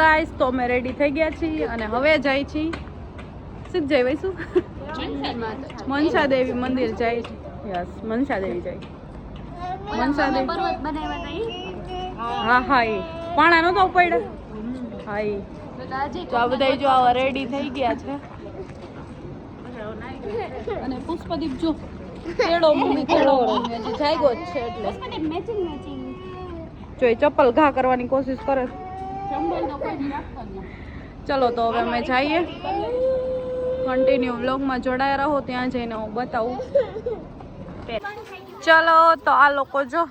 Guys તો અમે ready થઈ ગયા છીએ અને હવે જાય છીએ સીધ જઈ વઈશું મનસા દેવી મંદિર જાય છે. યસ મનસા દેવી જાય મનસા દેવી પર્વત બનાવ્યા હા હા એ પાણા નતો પડ્યા હા એ તો આ બધા જો આવા રેડી થઈ ગયા છે અને પુષ્પદીપ જો કેળો મમ્મી કેળો હજી જાગ્યો જ છે એટલે જો એ ચપ્પલ ઘા કરવાની કોશિશ કરે. ચલો તો હવે અમે જઈએ કન્ટિન્યુ વ્લોગમાં જોડાયા રહો ત્યાં જઈને હું બતાવું. ચલો તો આ લોકો જો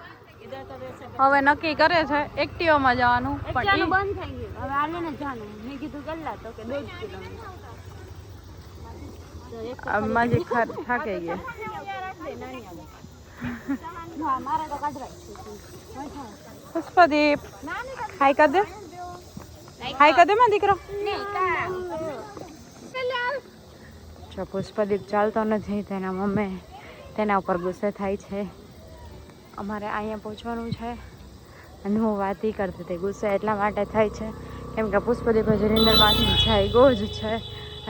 હવે નક્કી કરે છે એક્ટિવામાં જવાનું પણ બંધ થઈ ગયું હવે આલે ને જવાનું મેં કીધું ગલ્લા તો કે 2 કિલોમીટર માજી થાકે ગયા મારા તો કાઢવા પુષ્પદીપ હાય કર દે હાય કર દે માં દીકરો જો પુષ્પદીપ ચાલતો નથી તેના મમ્મી તેના ઉપર ગુસ્સે થાય છે. અમારે અહીંયા પહોંચવાનું છે અને હું વાત કરતી હતી ગુસ્સે એટલા માટે થાય છે કેમ કે પુષ્પદીપ હજી નિંદરમાંથી જાગ્યો જ છે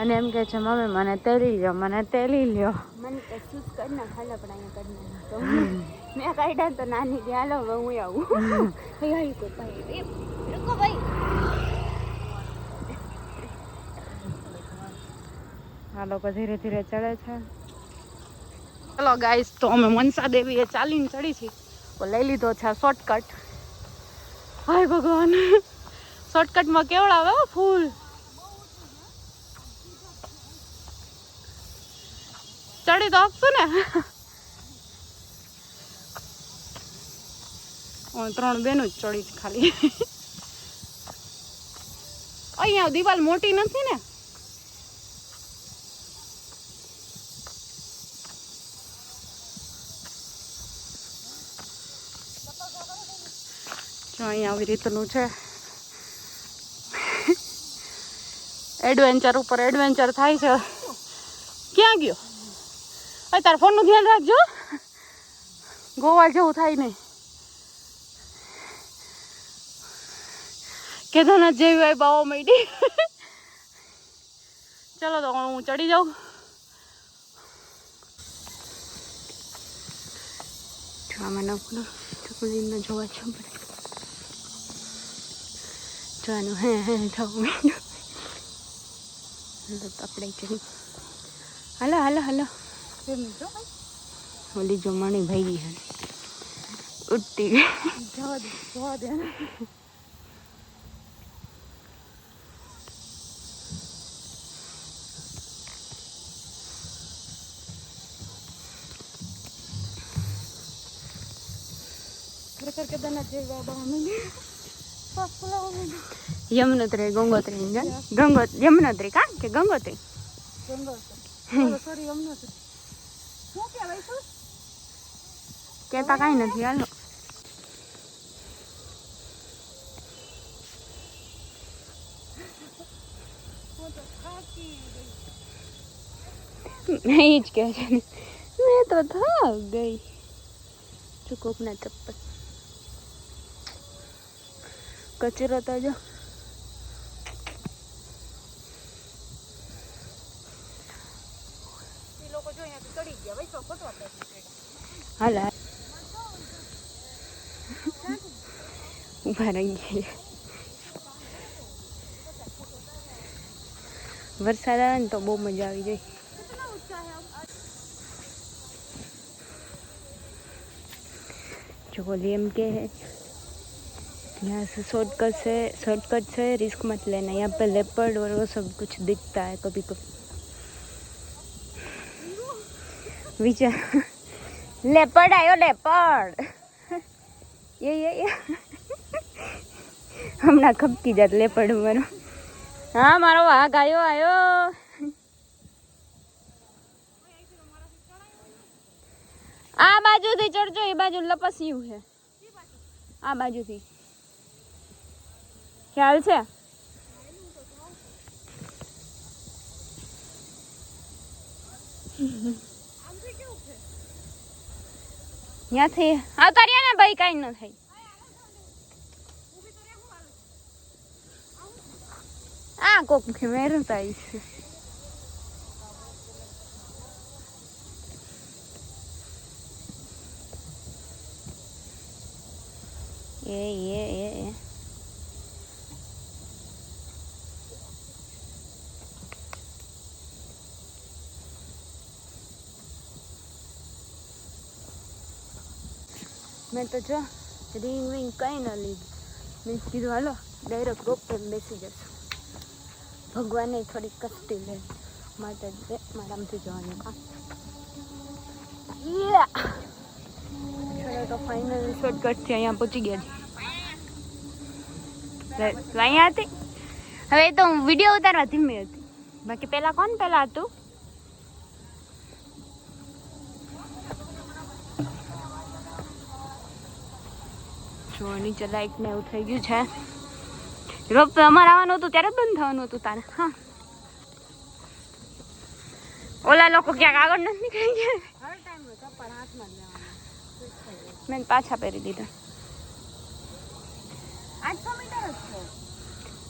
અને એમ કહે છે મમ્મી મને તેલી લ્યો મને તેલી લ્યો મને કશું જ કરી ના ખાલા પણ અહીંયા કરી ના મેં કાઢ્યા તો નાની કે હાલો હવે હું આવું રૂકો ભાઈ આ લોકો ધીરે ધીરે ચડે છે. ચલો ગાઈસ તો અમે મનસા દેવીએ ચાલીને ચડી છીએ તો લઈ લીધો છે શોર્ટકટ. હાય ભગવાન શોર્ટકટમાં કેવડા આવે ફૂલ ચડી તો આપશું ને 3 બેનો જ ચડી છે ખાલી. અહીંયા દિવાલ મોટી નથી ને જો અહીંયા આવી રીતનું છે એડવેન્ચર ઉપર એડવેન્ચર થાય છે. ક્યાં ગયો તાર ફોનનું ધ્યાન રાખજો ગોવા જેવું થાય નહીં. કેદારનાથ જેવી વાઈબ આવવા માંડી. ચલો તો હું ચડી જાઉં. આમાં નકલો ચકલીને જોવા છો જોવાનું હે થવું આપણે ચડી હાલો હાલો હાલો ઓલી જો મણી ભાઈ ગઈ ઉઠતી ગઈ જવા દે યમનોત્રી ગંગોત્રી યમનોત્રી કા કે ગંગોત્રી કેતા કઈ નથી હાલો. નહીં જ કે છે મેં તો થાક ગઈ ચુકોપના ચપ્પલ કચરો તો જો હાલ ઉભા રહી ગયા. વરસાદ આવે ને તો બહુ મજા આવી જાય. जो बोलिए एम के है यहाँ से शॉर्टकट से रिस्क मत लेना. यहाँ पे लेपर्ड और वो सब कुछ दिखता है कभी कभी. विचार लेपर्ड आयो लेपर्ड ये हमना खपकी जात लेपर्ड मारो. हाँ मारो वाघ आयो आयो आ बाजू थी चढ़जो ये बाजू लपस्યું है आ बाजू थी ख्याल છે ત્યાંથી આવતા રહ્યા ને ભાઈ કાંઈ ન થાય. ક્યાં કોક મેરતા છે એ મેં તો જો રિંગ વિંગ કંઈ ન લીધું મેં કીધું હાલો ડાયરેક્ટ રોપ પર બેસી જશું ભગવાને થોડી કષ્ટી લે માતાજી મારામથી જવાનું કામ તો ફાઇનલ શોર્ટકટથી અહીંયા પહોંચી ગયા છે અહીંયા હતી હવે તો હું વિડીયો ઉતારવા ધીમી હતી બાકી પહેલાં કોણ પહેલાં હતું જો નીચે લાઈટ ને એવું થઈ ગયું છે રોપ અમારે આવવાનું હતું ત્યારે જ બંધ થવાનું હતું તારે હા ઓલા લોકો ક્યાંક આગળ નથી નીકળી ગયા મેં પાછા પહેરી દીધા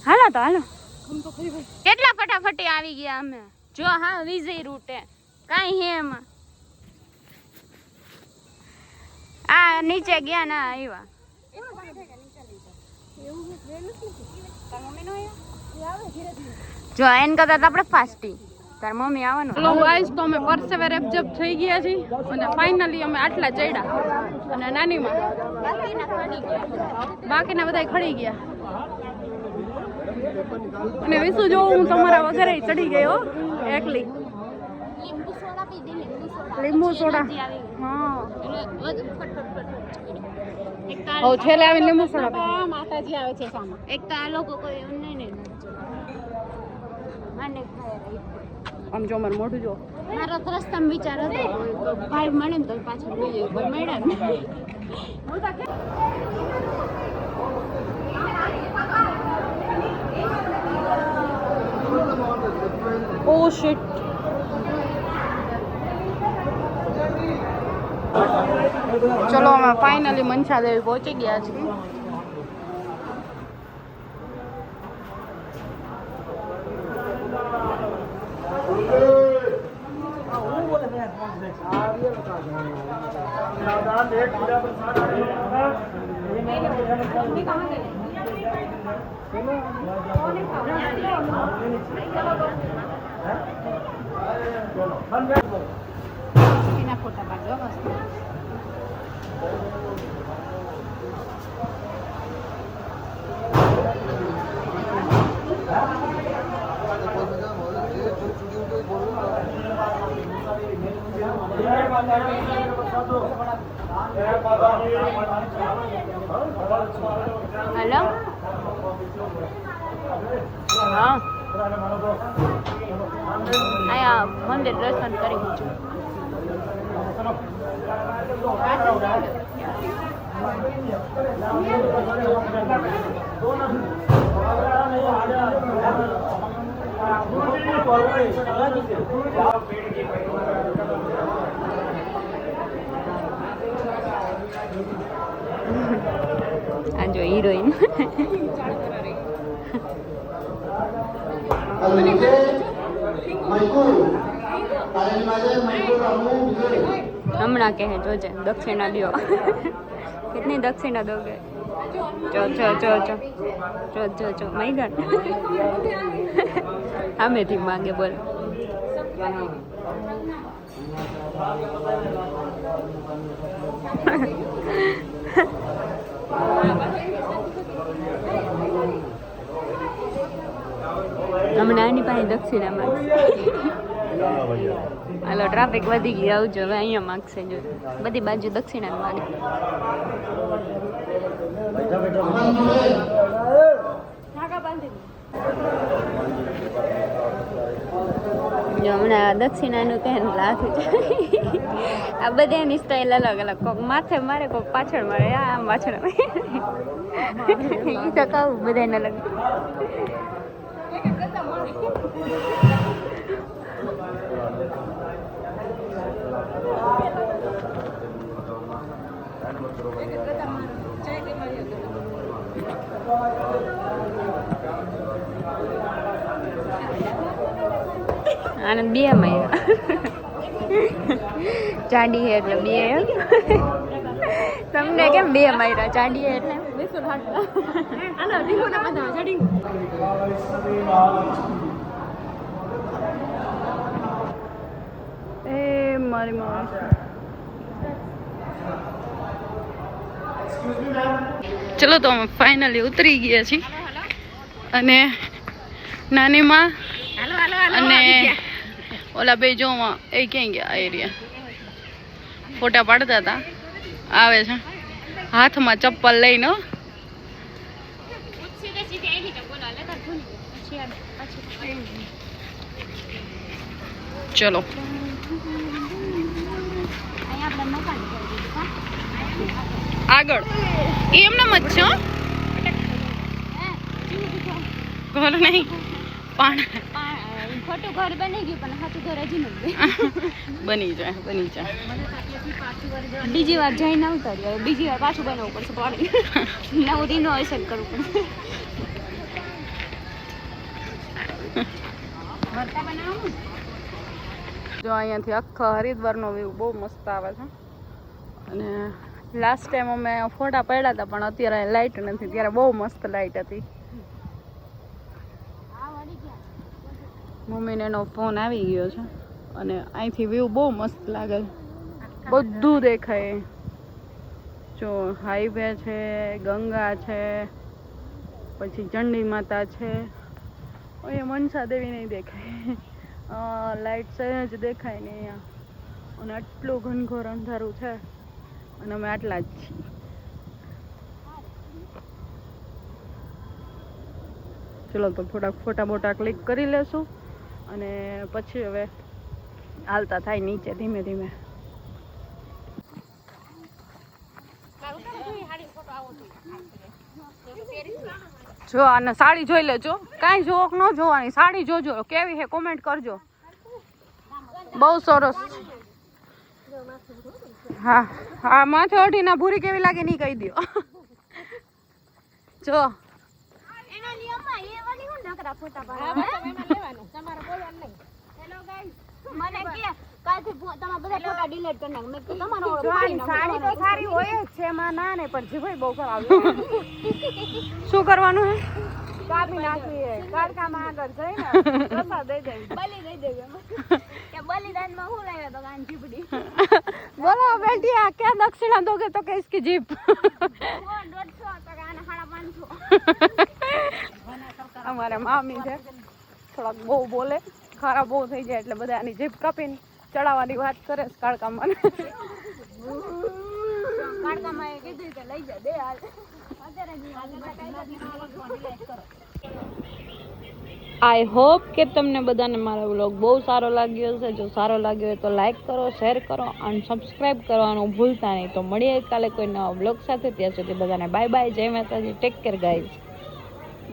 હાલો તો હાલો કેટલા ફટાફટી આવી ગયા અમે જો હા વિજય રૂટે કાંઈ હે એમાં આ નીચે ગયા ના આવ્યા જો એન કરતા આપણે ફાસ્ટી તાર મમ્મી આવવાનું હેલો ગાઈસ તો અમે પરસેવર એબ્જબ થઈ ગયા છીએ અને ફાઇનલી અમે આટલા ચડ્યા અને નાનીમાં બાકીના બધા ખડી ગયા અને વિશુ જો હું તમારા વગર ચડી ગયો એકલી લીંબુ સોડા હા ઓ છેલ્લે આવીને લીંબુ સોડા માતાજી આવે છે સામે એક તો આ લોકો કોઈ નહીં મને આમ જો મારું મોઢું જો મારો તો રસ્તામાં વિચાર હતો ભાઈ મળે ને તો પાછળ લઈ જાય કોઈ મળ્યા ઓ શિટ ચલો અમે ફાઇનલી મનસા દેવી પહોંચી ગયા છીએ ફોટા પાડો મસ્ત હેલો હા અહીંયા મંદિર દર્શન કરી છું આ જો હિરોઈન હમણાં કહે જોજે દક્ષિણા દો કેટલી દક્ષિણા દોગે ચો મૈગન આમેથી માંગે બોલ હમણાં આની પાસે દક્ષિણા માંગશે હાલો ટ્રાફિક વધી ગઈ આવજો હવે અહીંયા માગશે જો બધી બાજુ દક્ષિણા માગે જો હમણાં દક્ષિણાનું કહે લાથું છે આ બધાની સ્ટાઇલ અલગ અલગ કોક માથે મારે કોક પાછળ મારે આમ પાછળ એ તો કહું બધાને અલગ આને બે માર્યા ચાંડી હે એટલે બે તમને કેમ બે માર્યા ચાંડી હે એટલે એ મારી માં ચલો તો અમે ફાઇનલી ઉતરી ગયા છીએ અને નાની માં અને ઓલા બે જો એ ક્યાં ગયા આ એરિયા ફોટા પાડતા હતા આવે છે હાથમાં ચપ્પલ લઈને ચલો આગળ એમનામ જ છે ઘર નહીં પણ ખોટું ઘર બની ગયું પણ સાચું ઘર હજી નથી બની જાય બીજી વાર જઈને આવતા રહ્યો બીજી વાર પાછું બનાવવું પડશે પાણી નવું રિનોવેશન કરવું પડશે જો અહીંયાથી આખા હરિદ્વારનો વ્યૂ બહુ મસ્ત આવે છે અને લાસ્ટ ટાઈમ અમે ફોટા પડ્યા હતા પણ અત્યારે લાઇટ નથી ત્યારે બહુ મસ્ત લાઇટ હતી મમ્મીને એનો ફોન આવી ગયો છે અને અહીંથી વ્યૂ બહુ મસ્ત લાગે બધું દેખાય જો હાઈવે છે ગંગા છે પછી ચંડી માતા છે અહીંયા મનસા દેવી નહીં દેખાય લાઇટ સહેજ દેખાય ને અહીંયા અને આટલું ઘનઘોર અંધારું છે અને અમે આટલા જ છીએ ચલો તો થોડાક ફોટા બોટા ક્લિક કરી લેશું અને પછી હવે હાલતા થાય નીચે ધીમે ધીમે જો આને સાડી જોઈ લેજો કાંઈ જોક ન જોવાની સાડી જોજો કેવી છે કોમેન્ટ કરજો બહુ સરસ હા હા માથે અઢી ના ભૂરી કેવી લાગે નહીં કહી દો જો શું કરવાનું હે કાપી નાખવી કારખામાં આગળ જઈને પ્રસાદ દઈ દેવી બલી દઈ દેવી કે બલિદાનમાં હું લાવ્યા તો કાન જીભડી બોલો બેટી આ ક્યાં દક્ષિણા દોગે તો કે इसकी जीप 150 તો કાન 550 અમારા મામી છે થોડાક બહુ બોલે ખરાબ બહુ થઈ જાય એટલે બધા આની જીભ કાપીને ચડાવવાની વાત કરે છે કાળકામાં કાળકામાં એ કીધું કે લઈ જા દે હાલ આઈ હોપ કે તમને બધાને મારો વ્લોગ બહુ સારો લાગ્યો હશે જો સારો લાગ્યો હોય તો લાઈક કરો શેર કરો અને સબસ્ક્રાઈબ કરવાનું ભૂલતા નહીં તો મળીએ કાલે કોઈ નવા વ્લોગ સાથે ત્યાં સુધી બધાને બાય બાય જય માતાજી ટેક કેર ગાઈઝ